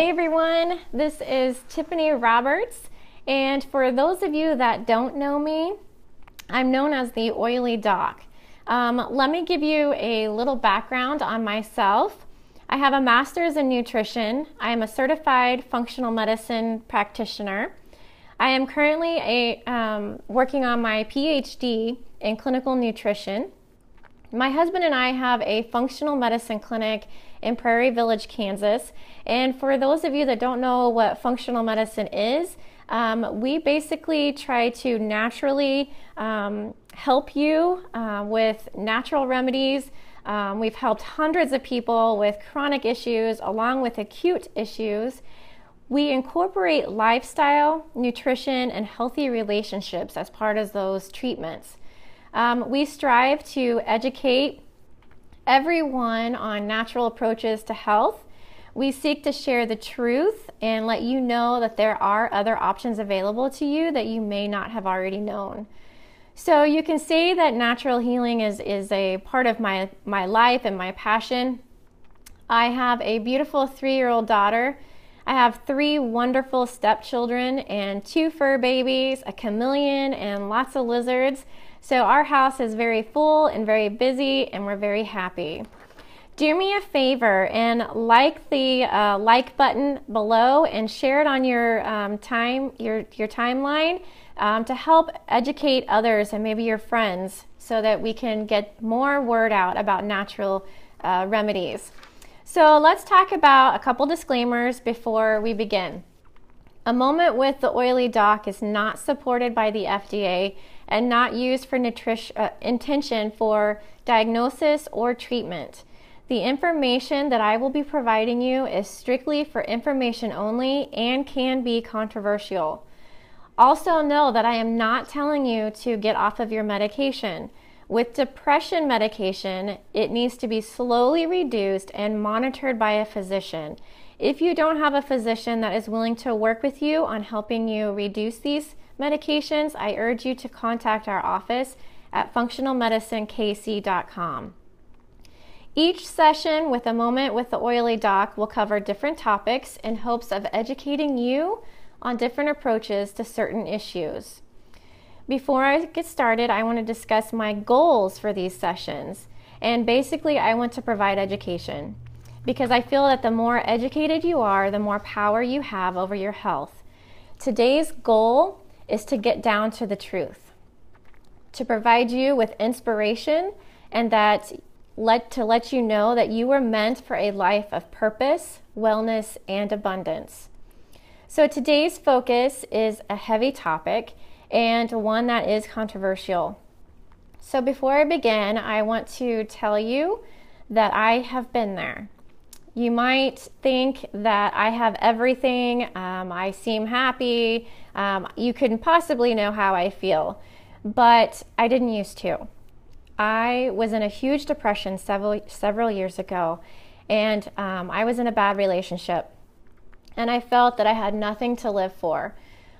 Hey everyone, this is Tiffany Roberts, and for those of you that don't know me, I'm known as the Oily Doc. Let me give you a little background on myself. I have a master's in nutrition. I am a certified functional medicine practitioner. I am currently working on my PhD in clinical nutrition. My husband and I have a functional medicine clinic in Prairie Village, Kansas. And for those of you that don't know what functional medicine is, we basically try to naturally help you with natural remedies. We've helped hundreds of people with chronic issues along with acute issues. We incorporate lifestyle, nutrition, and healthy relationships as part of those treatments. We strive to educate everyone on natural approaches to health. We seek to share the truth and let you know that there are other options available to you that you may not have already known. So you can say that natural healing is a part of my life and my passion. I have a beautiful 3-year-old daughter. I have 3 wonderful stepchildren and 2 fur babies, a chameleon, and lots of lizards. So our house is very full and very busy, and we're very happy. Do me a favor and like the like button below and share it on your timeline to help educate others and maybe your friends so that we can get more word out about natural remedies. So let's talk about a couple disclaimers before we begin. A Moment with the Oily Doc is not supported by the FDA and not used for intention for diagnosis or treatment. The information that I will be providing you is strictly for information only and can be controversial. Also know that I am not telling you to get off of your medication. With depression medication, it needs to be slowly reduced and monitored by a physician. If you don't have a physician that is willing to work with you on helping you reduce these medications, I urge you to contact our office at functionalmedicinekc.com. Each session with A Moment with the Oily Doc will cover different topics in hopes of educating you on different approaches to certain issues. Before I get started, I want to discuss my goals for these sessions. And basically, I want to provide education because I feel that the more educated you are, the more power you have over your health. Today's goal is to get down to the truth, to provide you with inspiration and to let you know that you were meant for a life of purpose, wellness, and abundance. So today's focus is a heavy topic and one that is controversial. So before I begin, I want to tell you that I have been there. You might think that I have everything, I seem happy, you couldn't possibly know how I feel, but I didn't used to. I was in a huge depression several years ago, and I was in a bad relationship, and I felt that I had nothing to live for.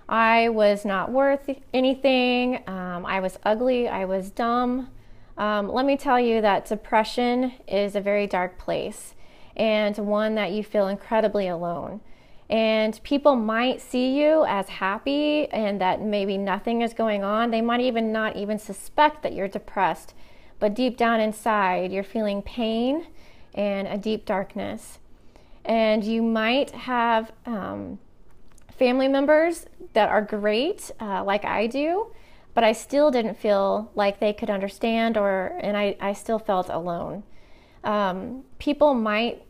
I was not worth anything, I was ugly, I was dumb. Let me tell you that depression is a very dark place and one that you feel incredibly alone. And people might see you as happy and that maybe nothing is going on. They might not even suspect that you're depressed, but deep down inside, you're feeling pain and a deep darkness. And you might have family members that are great, like I do, but I still didn't feel like they could understand, and I still felt alone. People might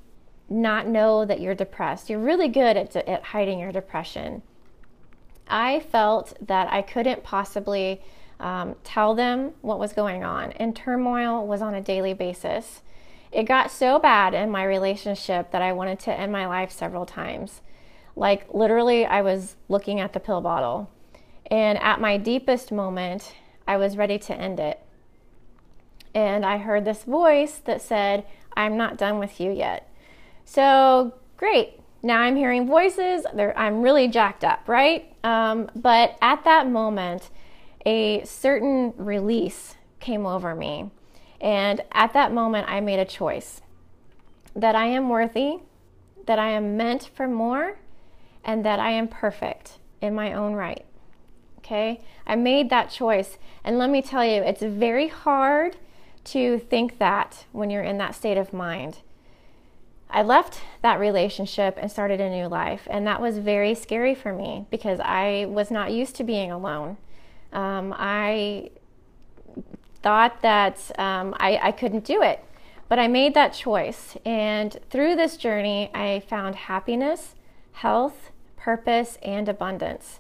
not know that you're depressed. You're really good at hiding your depression. I felt that I couldn't possibly tell them what was going on, and turmoil was on a daily basis. It got so bad in my relationship that I wanted to end my life several times. Like literally, I was looking at the pill bottle, and at my deepest moment, I was ready to end it. And I heard this voice that said, "I'm not done with you yet." So great, now I'm hearing voices, I'm really jacked up, right? But at that moment, a certain release came over me. And at that moment, I made a choice that I am worthy, that I am meant for more, and that I am perfect in my own right. Okay? I made that choice. And let me tell you, it's very hard to think that when you're in that state of mind. I left that relationship and started a new life, and that was very scary for me because I was not used to being alone. I thought that I couldn't do it, but I made that choice, and through this journey I found happiness, health, purpose, and abundance.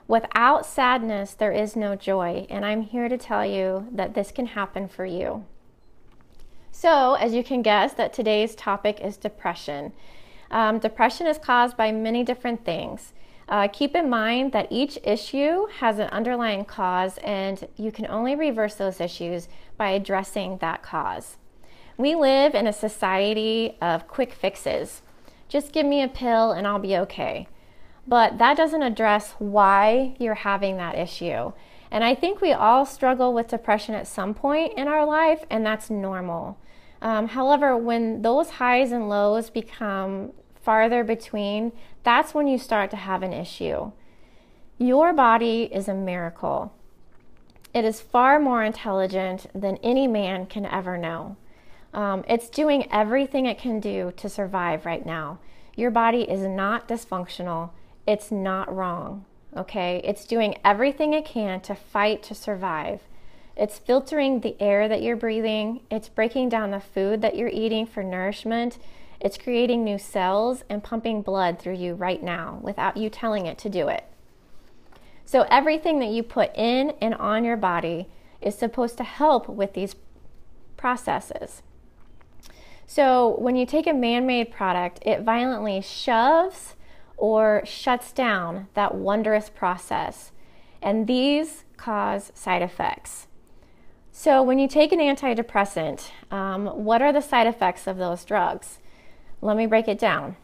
Without sadness, there is no joy, and I'm here to tell you that this can happen for you. So, as you can guess, that today's topic is depression. Depression is caused by many different things. Keep in mind that each issue has an underlying cause, and you can only reverse those issues by addressing that cause. We live in a society of quick fixes. Just give me a pill and I'll be okay. But that doesn't address why you're having that issue. And I think we all struggle with depression at some point in our life, and that's normal. However, when those highs and lows become farther between, that's when you start to have an issue. Your body is a miracle. It is far more intelligent than any man can ever know. It's doing everything it can do to survive right now. Your body is not dysfunctional. It's not wrong, okay? It's doing everything it can to fight to survive. It's filtering the air that you're breathing. It's breaking down the food that you're eating for nourishment. It's creating new cells and pumping blood through you right now without you telling it to do it. So everything that you put in and on your body is supposed to help with these processes. So when you take a man-made product, it violently shoves or shuts down that wondrous process, and these cause side effects. So when you take an antidepressant, what are the side effects of those drugs? Let me break it down.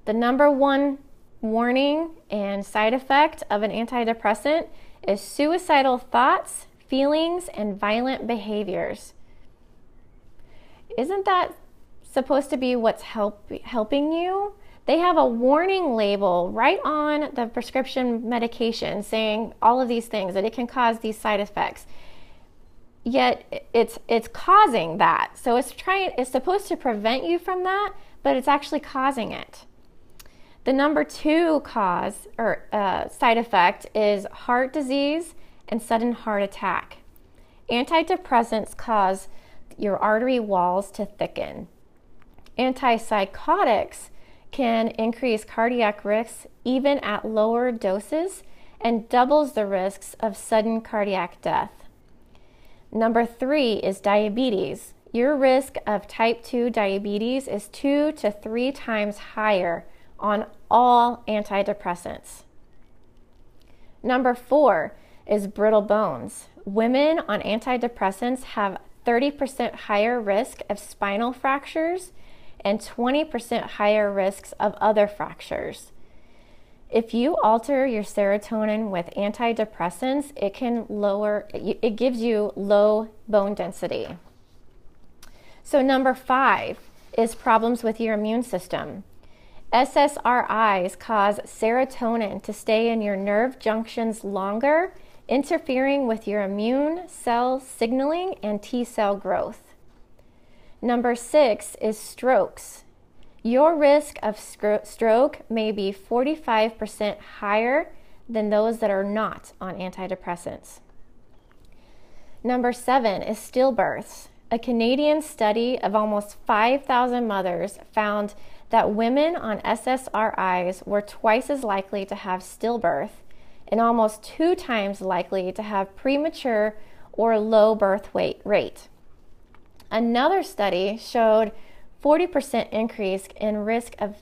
The number one warning and side effect of an antidepressant is suicidal thoughts, feelings, and violent behaviors. Isn't that supposed to be what's helping you? They have a warning label right on the prescription medication saying all of these things, that it can cause these side effects. Yet it's causing that. So it's supposed to prevent you from that, but it's actually causing it. The number two cause or side effect is heart disease and sudden heart attack. Antidepressants cause your artery walls to thicken. Antipsychotics can increase cardiac risks even at lower doses and doubles the risks of sudden cardiac death. Number three is diabetes. Your risk of type 2 diabetes is 2 to 3 times higher on all antidepressants. Number four is brittle bones. Women on antidepressants have 30% higher risk of spinal fractures and 20% higher risks of other fractures. If you alter your serotonin with antidepressants, it gives you low bone density. So number five is problems with your immune system. SSRIs cause serotonin to stay in your nerve junctions longer, interfering with your immune cell signaling and T cell growth. Number six is strokes. Your risk of stroke may be 45% higher than those that are not on antidepressants. Number seven is stillbirths. A Canadian study of almost 5,000 mothers found that women on SSRIs were twice as likely to have stillbirth and almost 2 times likely to have premature or low birth weight rate. Another study showed 40% increase in risk of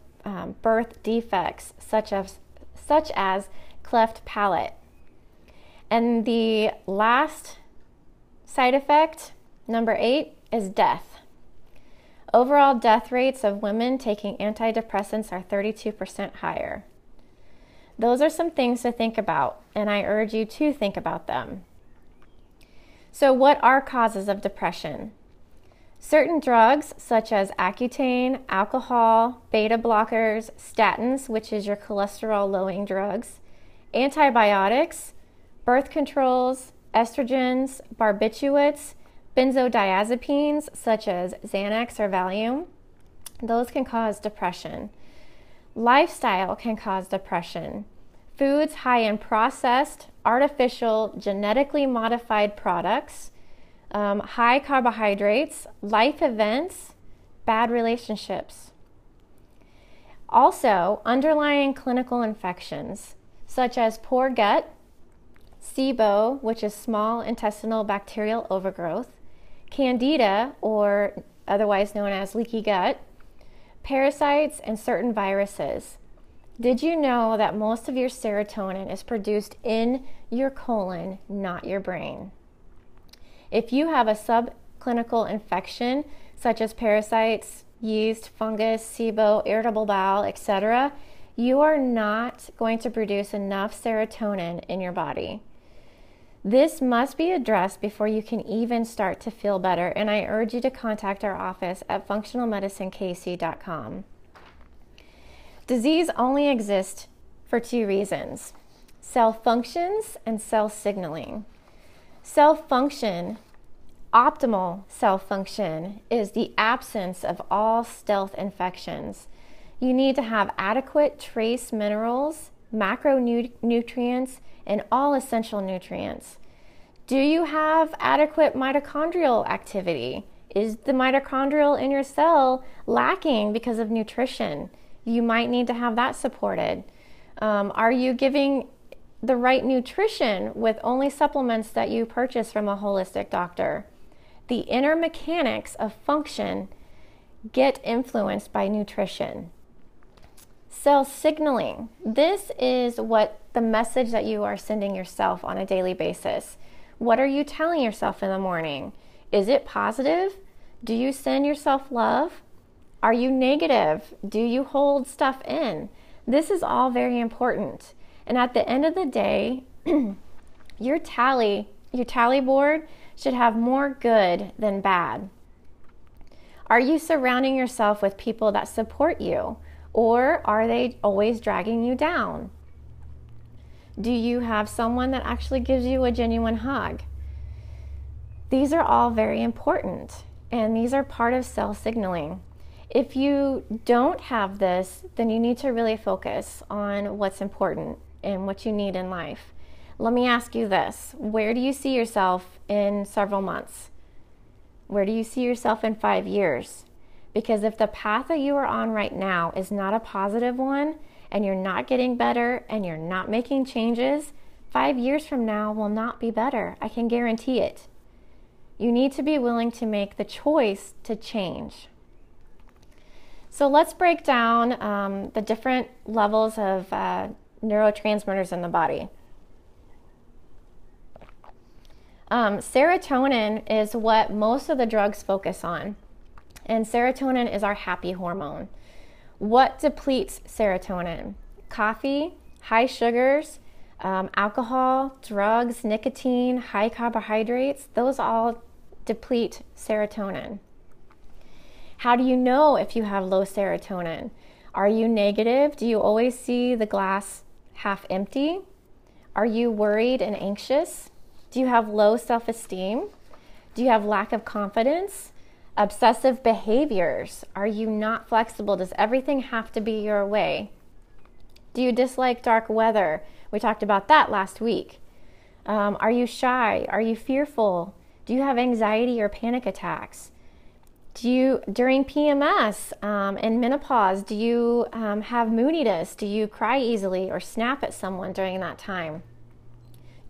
birth defects such as cleft palate. And the last side effect, number 8, is death. Overall death rates of women taking antidepressants are 32% higher. Those are some things to think about, and I urge you to think about them. So what are causes of depression? Certain drugs such as Accutane, alcohol, beta blockers, statins, which is your cholesterol lowering drugs, antibiotics, birth controls, estrogens, barbiturates, benzodiazepines such as Xanax or Valium, those can cause depression. Lifestyle can cause depression. Foods high in processed, artificial, genetically modified products, high carbohydrates, life events, bad relationships. Also, underlying clinical infections such as poor gut, SIBO, which is small intestinal bacterial overgrowth, Candida, or otherwise known as leaky gut, parasites, and certain viruses. Did you know that most of your serotonin is produced in your colon, not your brain? If you have a subclinical infection, such as parasites, yeast, fungus, SIBO, irritable bowel, etc., you are not going to produce enough serotonin in your body. This must be addressed before you can even start to feel better, and I urge you to contact our office at functionalmedicinekc.com. Disease only exists for two reasons: cell functions and cell signaling. Cell function, optimal cell function, is the absence of all stealth infections. You need to have adequate trace minerals, macronutrients, and all essential nutrients. Do you have adequate mitochondrial activity? Is the mitochondrial in your cell lacking because of nutrition? You might need to have that supported. Are you giving the right nutrition with only supplements that you purchase from a holistic doctor? The inner mechanics of function get influenced by nutrition. Cell signaling. This is what the message that you are sending yourself on a daily basis. What are you telling yourself in the morning? Is it positive? Do you send yourself love? Are you negative? Do you hold stuff in? This is all very important. And at the end of the day, your tally board should have more good than bad. Are you surrounding yourself with people that support you, or are they always dragging you down? Do you have someone that actually gives you a genuine hug? These are all very important, and these are part of cell signaling. If you don't have this, then you need to really focus on what's important and what you need in life. Let me ask you this: where do you see yourself in several months? Where do you see yourself in 5 years? Because if the path that you are on right now is not a positive one, and you're not getting better, and you're not making changes, 5 years from now will not be better. I can guarantee it. You need to be willing to make the choice to change. So let's break down the different levels of neurotransmitters in the body. Serotonin is what most of the drugs focus on, and serotonin is our happy hormone. What depletes serotonin? Coffee, high sugars, alcohol, drugs, nicotine, high carbohydrates, those all deplete serotonin. How do you know if you have low serotonin? Are you negative? Do you always see the glass half empty? Are you worried and anxious? Do you have low self-esteem? Do you have lack of confidence? Obsessive behaviors. Are you not flexible? Does everything have to be your way? Do you dislike dark weather? We talked about that last week. Are you shy? Are you fearful? Do you have anxiety or panic attacks? During PMS and menopause, do you have moodiness? Do you cry easily or snap at someone during that time?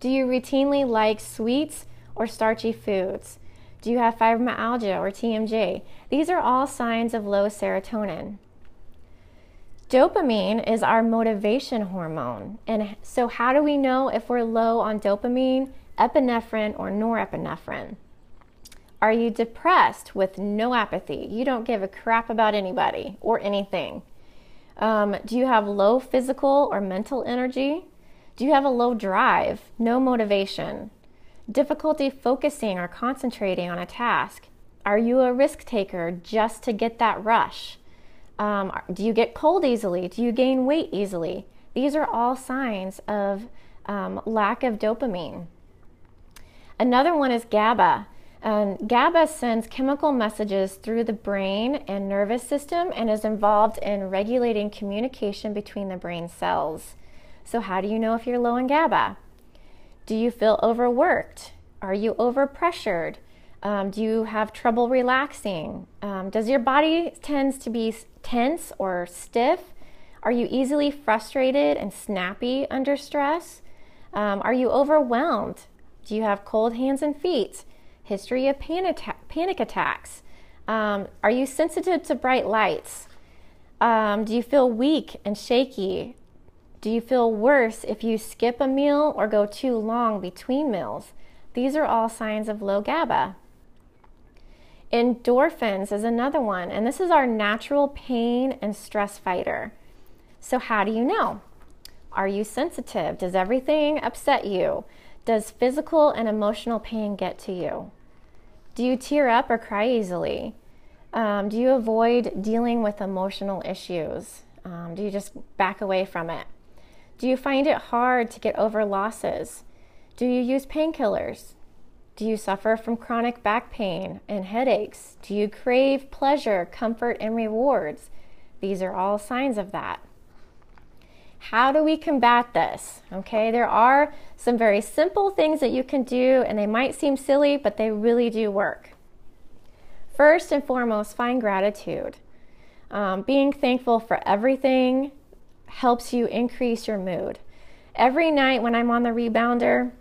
Do you routinely like sweets or starchy foods? Do you have fibromyalgia or TMJ? These are all signs of low serotonin. Dopamine is our motivation hormone. And so how do we know if we're low on dopamine, epinephrine, or norepinephrine? Are you depressed with no apathy? You don't give a crap about anybody or anything. Do you have low physical or mental energy? Do you have a low drive, no motivation? Difficulty focusing or concentrating on a task? Are you a risk taker just to get that rush? Do you get cold easily? Do you gain weight easily? These are all signs of lack of dopamine. Another one is GABA. GABA sends chemical messages through the brain and nervous system and is involved in regulating communication between the brain cells. So how do you know if you're low in GABA? Do you feel overworked? Are you overpressured? Do you have trouble relaxing? Does your body tend to be tense or stiff? Are you easily frustrated and snappy under stress? Are you overwhelmed? Do you have cold hands and feet? History of panic attacks? Are you sensitive to bright lights? Do you feel weak and shaky? Do you feel worse if you skip a meal or go too long between meals? These are all signs of low GABA. Endorphins is another one, and this is our natural pain and stress fighter. So how do you know? Are you sensitive? Does everything upset you? Does physical and emotional pain get to you? Do you tear up or cry easily? Do you avoid dealing with emotional issues? Do you just back away from it? Do you find it hard to get over losses? Do you use painkillers? Do you suffer from chronic back pain and headaches? Do you crave pleasure, comfort, and rewards? These are all signs of that. How do we combat this? Okay, there are some very simple things that you can do, and they might seem silly, but they really do work. First and foremost, find gratitude. Being thankful for everything helps you increase your mood. Every night when I'm on the rebounder,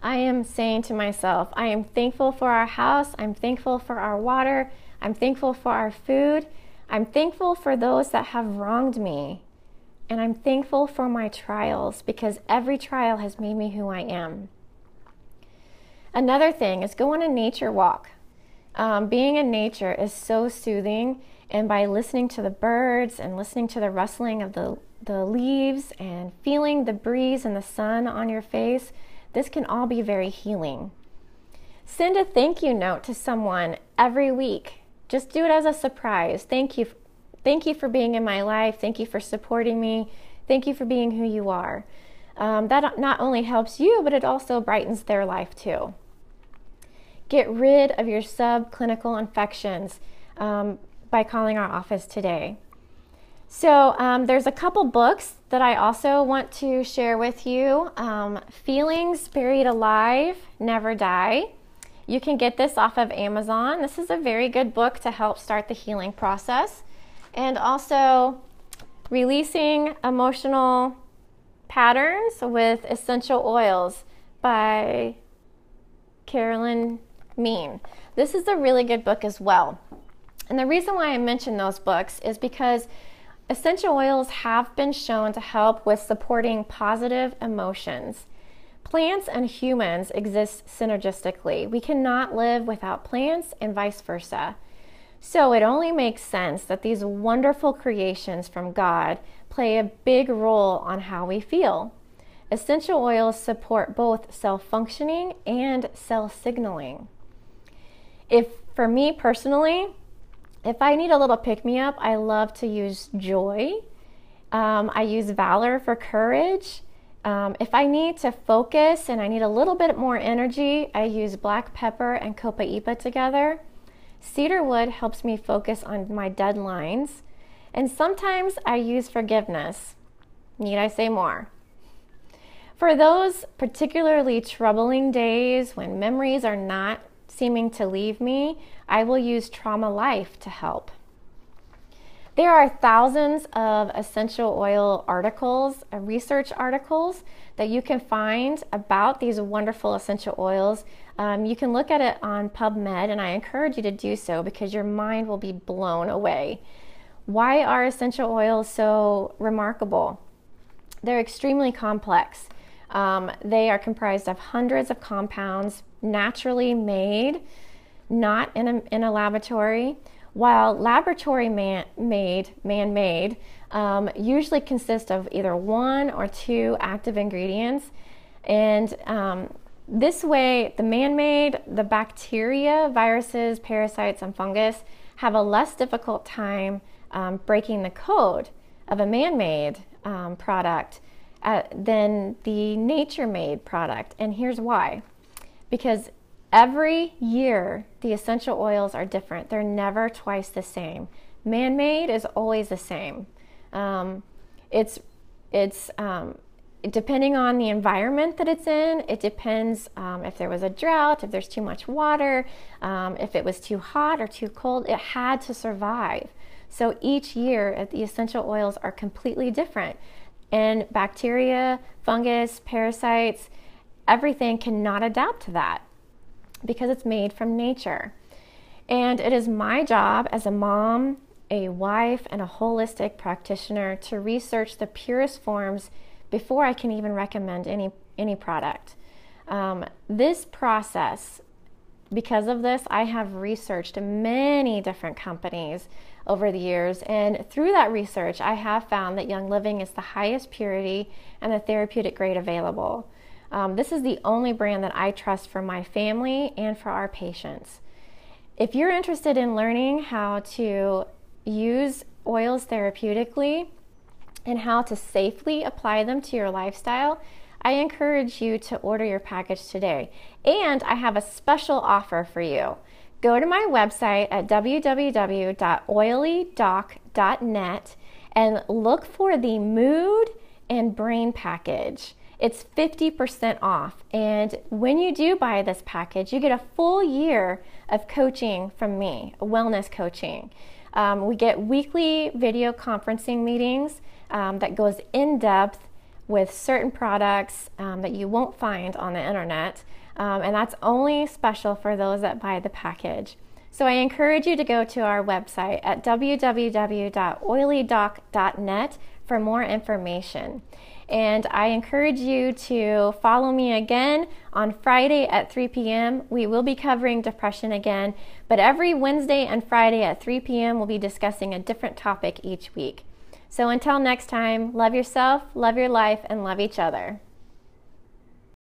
I am saying to myself, I am thankful for our house, I'm thankful for our water, I'm thankful for our food, I'm thankful for those that have wronged me, and I'm thankful for my trials because every trial has made me who I am. Another thing is go on a nature walk. Being in nature is so soothing, and by listening to the birds and listening to the rustling of the leaves and feeling the breeze and the sun on your face, this can all be very healing. Send a thank you note to someone every week. Just do it as a surprise. Thank you for being in my life. Thank you for supporting me. Thank you for being who you are. That not only helps you, but it also brightens their life too. Get rid of your subclinical infections by calling our office today. So there's a couple books that I also want to share with you. Feelings Buried Alive, Never Die. You can get this off of Amazon. This is a very good book to help start the healing process. And also Releasing Emotional Patterns with Essential Oils by Carolyn Mean. This is a really good book as well. And the reason why I mention those books is because essential oils have been shown to help with supporting positive emotions. Plants and humans exist synergistically. We cannot live without plants and vice versa. So it only makes sense that these wonderful creations from God play a big role on how we feel. Essential oils support both cell-functioning and cell signaling. For me personally, if I need a little pick-me-up, I love to use joy. I use valor for courage. If I need to focus and I need a little bit more energy, I use black pepper and copaiba together. Cedarwood helps me focus on my deadlines. And sometimes I use forgiveness. Need I say more? For those particularly troubling days when memories are not seeming to leave me, I will use Trauma Life to help. There are thousands of essential oil articles, research articles that you can find about these wonderful essential oils. You can look at it on PubMed, and I encourage you to do so because your mind will be blown away. Why are essential oils so remarkable? They're extremely complex. They are comprised of hundreds of compounds, naturally made, not in a laboratory, while laboratory man-made usually consist of either one or two active ingredients. And This way, the man-made, the bacteria, viruses, parasites, and fungus have a less difficult time breaking the code of a man-made product than the nature-made product. And here's why. Because every year, the essential oils are different. They're never twice the same. Man-made is always the same. It's depending on the environment that it's in. It depends if there was a drought, if there's too much water, if it was too hot or too cold. It had to survive. So each year, the essential oils are completely different. And bacteria, fungus, parasites, everything cannot adapt to that because it's made from nature. And it is my job as a mom, a wife, and a holistic practitioner to research the purest forms before I can even recommend any product. This process, because of this, I have researched many different companies over the years, and through that research, I have found that Young Living is the highest purity and the therapeutic grade available. This is the only brand that I trust for my family and for our patients. If you're interested in learning how to use oils therapeutically and how to safely apply them to your lifestyle, I encourage you to order your package today. And I have a special offer for you. Go to my website at www.oilydoc.net and look for the Mood and Brain package. It's 50% off. And when you do buy this package, you get a full year of coaching from me, wellness coaching. We get weekly video conferencing meetings that goes in depth with certain products that you won't find on the internet. And that's only special for those that buy the package. So I encourage you to go to our website at www.oilydoc.net for more information. And I encourage you to follow me again on Friday at 3 p.m. We will be covering depression again, but every Wednesday and Friday at 3 p.m. we'll be discussing a different topic each week. So until next time, love yourself, love your life, and love each other.